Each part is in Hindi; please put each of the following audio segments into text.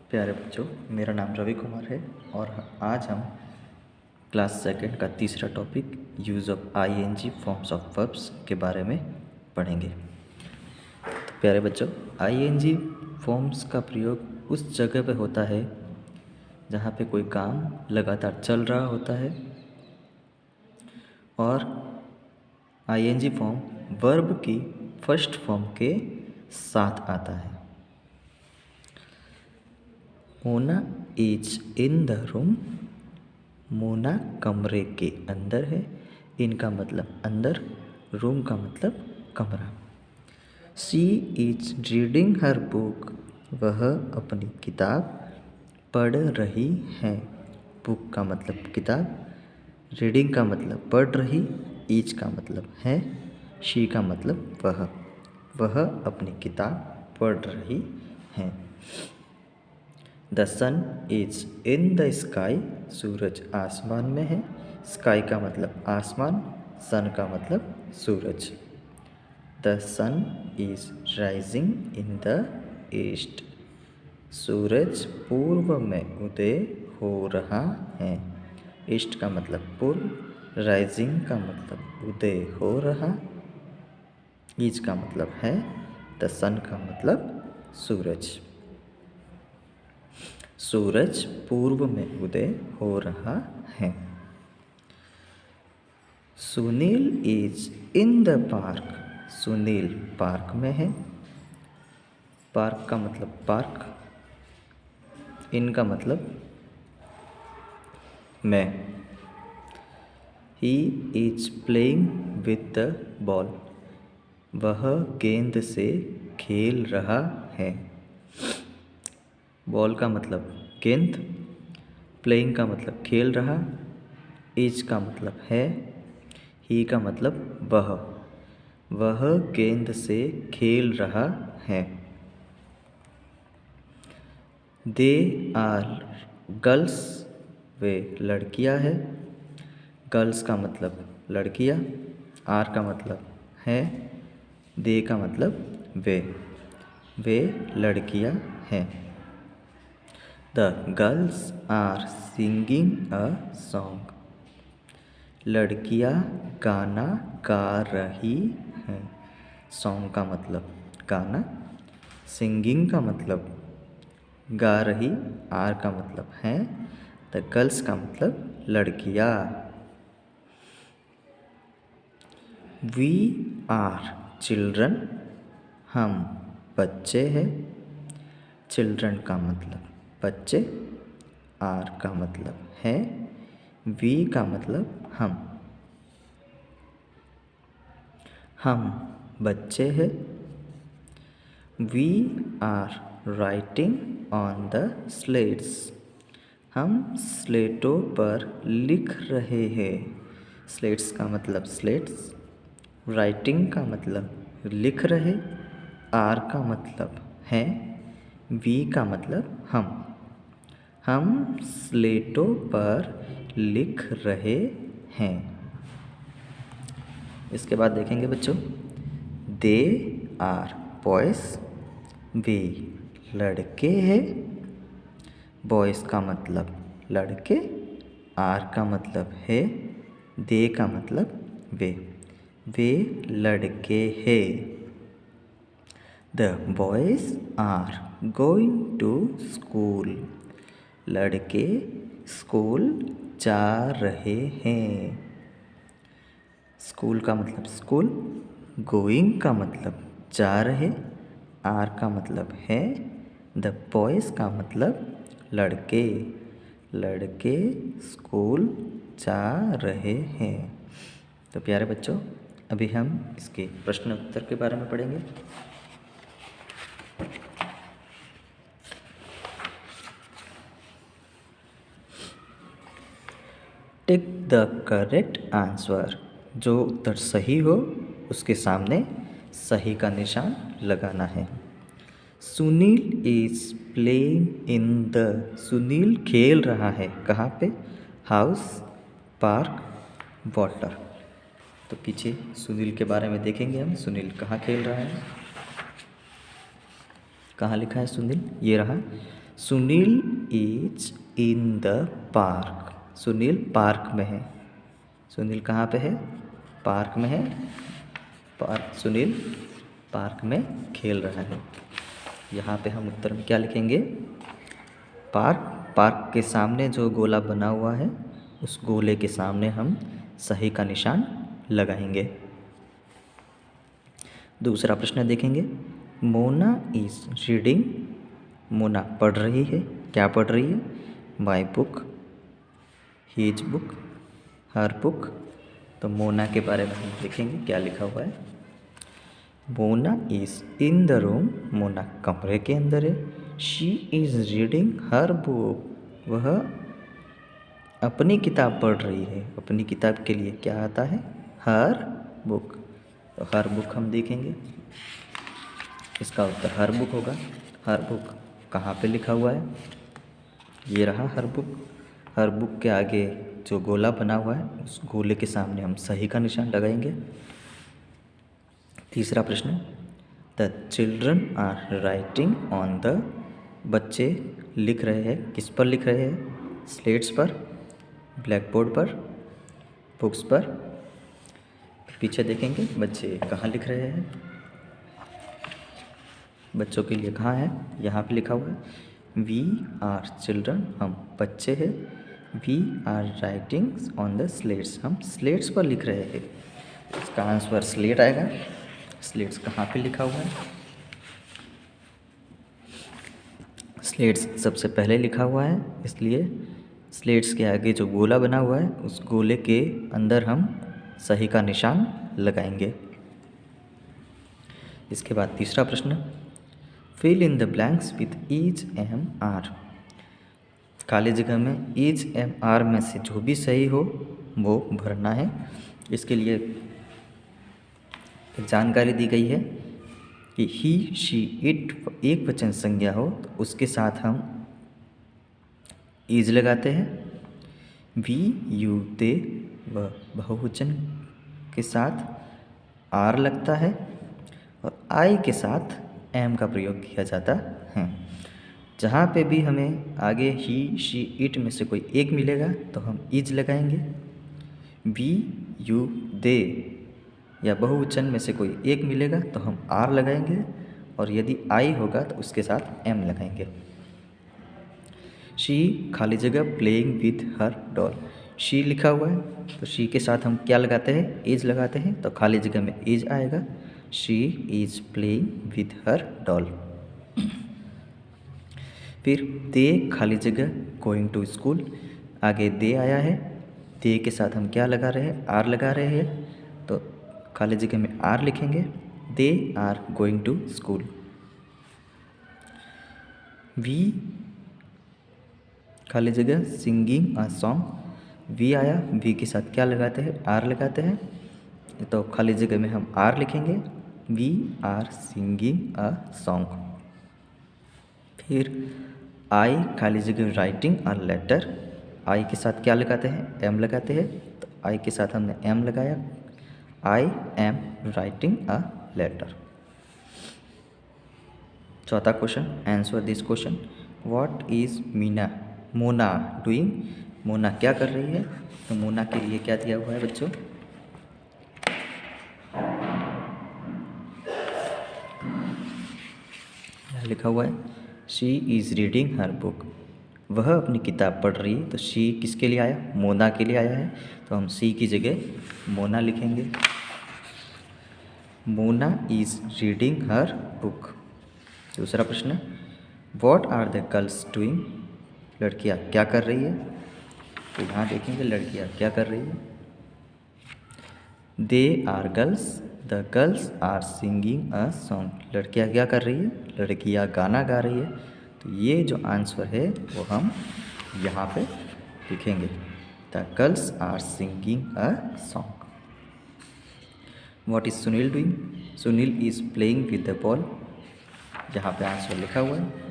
प्यारे बच्चों, मेरा नाम रवि कुमार है और आज हम क्लास सेकंड का तीसरा topic use of ING forms of verbs के बारे में पढ़ेंगे। तो प्यारे बच्चों, आईएनजी फॉर्म्स का प्रयोग उस जगह पे होता है जहाँ पे कोई काम लगातार चल रहा होता है और आईएनजी फॉर्म वर्ब की फर्स्ट फॉर्म के साथ आता है। Mona is in the room. Mona कमरे के अंदर है। इनका मतलब अंदर, रूम का मतलब कमरा। She is reading her book. वह अपनी किताब पढ़ रही है। बुक का मतलब किताब, रीडिंग का मतलब पढ़ रही, इज का मतलब है, शी का मतलब वह अपनी किताब पढ़ रही है। The sun is in the sky. सूरज आसमान में है। स्काई का मतलब आसमान, सन का मतलब सूरज। The sun is rising in the east. सूरज पूर्व में उदय हो रहा है। ईस्ट का मतलब पूर्व, राइजिंग का मतलब उदय हो रहा, ईज का मतलब है, द सन का मतलब सूरज। सूरज पूर्व में उदय हो रहा है। Sunil is in the park. Sunil park में है। पार्क का मतलब पार्क, इनका मतलब मैं। He is playing with the ball. वह गेंद से खेल रहा है। बॉल का मतलब गेंद, प्लेइंग का मतलब खेल रहा, इज का मतलब है, ही का मतलब वह गेंद से खेल रहा है। They are girls. वे लड़कियां हैं। गर्ल्स का मतलब लड़कियां, आर का मतलब है, दे का मतलब वे लड़कियां हैं। The girls are singing a song. लड़कियां गाना गा रही हैं। सॉन्ग का मतलब गाना, सिंगिंग का मतलब गा रही, आर का मतलब है, द गर्ल्स का मतलब लड़कियां। We are children. हम बच्चे हैं। चिल्ड्रन का मतलब बच्चे, आर का मतलब है, वी का मतलब हम बच्चे हैं। We are writing on the slates. हम स्लेटों पर लिख रहे हैं। स्लेट्स का मतलब स्लेट्स, राइटिंग का मतलब लिख रहे, आर का मतलब है, वी का मतलब हम स्लेटों पर लिख रहे हैं। इसके बाद देखेंगे बच्चों, दे आर बॉयज़। वे लड़के हैं। बॉयज़ का मतलब लड़के, आर का मतलब है, दे का मतलब वे लड़के हैं। The boys are going to school. लड़के स्कूल जा रहे हैं। स्कूल का मतलब स्कूल, गोइंग का मतलब जा रहे, आर का मतलब है, द बॉयज़ का मतलब लड़के स्कूल जा रहे हैं। तो प्यारे बच्चों, अभी हम इसके प्रश्न उत्तर के बारे में पढ़ेंगे। Tick the correct answer. जो उत्तर सही हो उसके सामने सही का निशान लगाना है। Sunil is playing in the. Sunil खेल रहा है कहाँ पे? House, park, water. तो पीछे सुनील के बारे में देखेंगे हम। सुनील कहाँ खेल रहा है, कहाँ लिखा है सुनील, ये रहा। Sunil is in the park. Sunil park में है। सुनील कहाँ पे है? पार्क में है। सुनील पार्क में खेल रहा है। यहाँ पे हम उत्तर में क्या लिखेंगे? पार्क। पार्क के सामने जो गोला बना हुआ है उस गोले के सामने हम सही का निशान लगाएंगे। दूसरा प्रश्न देखेंगे। Mona is reading. मोना पढ़ रही है। क्या पढ़ रही है? My book, his book, her book. तो मोना के बारे में हम देखेंगे क्या लिखा हुआ है। Mona is in the room. Mona कमरे के अंदर है। She is reading her book. वह अपनी किताब पढ़ रही है। अपनी किताब के लिए क्या आता है? हर बुक। तो हर बुक हम देखेंगे। इसका उत्तर हर बुक होगा। हर बुक कहाँ पे लिखा हुआ है? ये रहा हर बुक। हर बुक के आगे जो गोला बना हुआ है उस गोले के सामने हम सही का निशान लगाएंगे। तीसरा प्रश्न। The children are writing on the. बच्चे लिख रहे हैं। किस पर लिख रहे हैं? स्लेट्स पर, ब्लैक बोर्ड पर, बुक्स पर। पीछे देखेंगे बच्चे कहाँ लिख रहे हैं। बच्चों के लिए कहाँ है? यहाँ पे लिखा हुआ है वी आर चिल्ड्रन। हम बच्चे हैं। We are writing on the slates. हम स्लेट्स पर लिख रहे हैं। इसका आंसर स्लेट आएगा। स्लेट्स कहाँ पे लिखा हुआ है? स्लेट्स सबसे पहले लिखा हुआ है, इसलिए स्लेट्स के आगे जो गोला बना हुआ है उस गोले के अंदर हम सही का निशान लगाएंगे। इसके बाद तीसरा प्रश्न। Fill in the blanks with each am are. खाली जगह में ईच एम आर में से जो भी सही हो वो भरना है। इसके लिए एक जानकारी दी गई है कि ही, शी, इट एक वचन संज्ञा हो तो उसके साथ हम इज लगाते हैं। वी, यू, दे व बहुवचन के साथ आर लगता है और आई के साथ एम का प्रयोग किया जाता है। जहाँ पे भी हमें आगे ही, शी, इट में से कोई एक मिलेगा तो हम इज लगाएंगे। वी, यू, दे या बहुवचन में से कोई एक मिलेगा तो हम आर लगाएंगे और यदि आई होगा तो उसके साथ एम लगाएंगे। शी खाली जगह playing with her doll. She लिखा हुआ है तो शी के साथ हम क्या लगाते हैं? इज लगाते हैं तो खाली जगह में इज आएगा। She is playing with her doll. फिर दे खाली जगह गोइंग टू स्कूल। आगे दे आया है। दे के साथ हम क्या लगा रहे हैं? आर लगा रहे हैं तो खाली जगह में आर लिखेंगे। They are going to school. We खाली जगह सिंगिंग अ सॉन्ग। वी आया, वी के साथ क्या लगाते हैं? आर लगाते हैं तो खाली जगह में हम आर लिखेंगे। We are singing a song. फिर आई खाली जगह राइटिंग अ लेटर। आई के साथ क्या लगाते हैं? एम लगाते हैं तो आई के साथ हमने एम लगाया। I am writing a letter. चौथा question. Answer this question. What is Mona doing. Mona क्या कर रही है? तो मोना के लिए क्या दिया हुआ है बच्चों? क्या लिखा हुआ है? She is reading her book. वह अपनी किताब पढ़ रही है तो शी किसके लिए आया? मोना के लिए आया है तो हम सी की जगह मोना लिखेंगे। Mona is reading her book. दूसरा प्रश्न। What are the girls doing. लड़कियाँ क्या कर रही है? तो यहाँ देखेंगे लड़कियाँ क्या कर रही है। They are girls. The girls are singing a song. लड़कियाँ क्या कर रही है? लड़कियाँ गाना गा रही है। तो ये जो आंसर है वो हम यहाँ पे लिखेंगे। The girls are singing a song. What is Sunil doing. Sunil is playing with the ball. यहाँ पे आंसर लिखा हुआ है।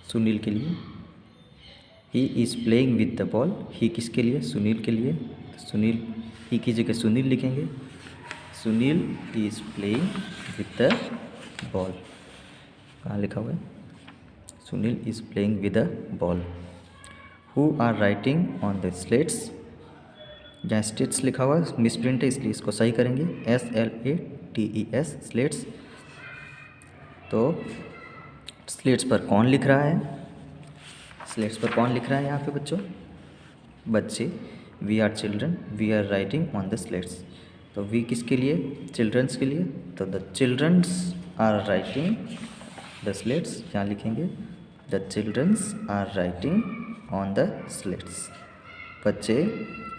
सुनील के लिए he is playing with the ball. He किसके लिए? सुनील के लिए। सुनील, ही की जगह सुनील लिखेंगे। Sunil is playing with the ball. कहाँ लिखा हुआ है? Sunil is playing with a ball. Who are writing on the slates. जहाँ स्लेट्स लिखा हुआ है मिस प्रिंट है इसलिए इसको सही करेंगे, SLATES स्लेट्स। तो स्लेट्स पर कौन लिख रहा है? स्लेट्स पर कौन लिख रहा है यहाँ पे बच्चों? बच्चे। We are children, we are writing on the slates. तो वी किसके लिए? चिल्ड्रंस के लिए। तो the childrens are writing the slates, यहाँ लिखेंगे the childrens are writing on the slates. बच्चे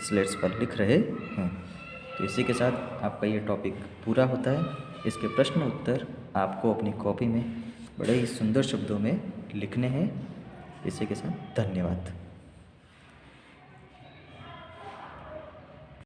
स्लेट्स पर लिख रहे हैं। तो इसी के साथ आपका ये टॉपिक पूरा होता है। इसके प्रश्न उत्तर आपको अपनी कॉपी में बड़े ही सुंदर शब्दों में लिखने हैं। इसी के साथ धन्यवाद।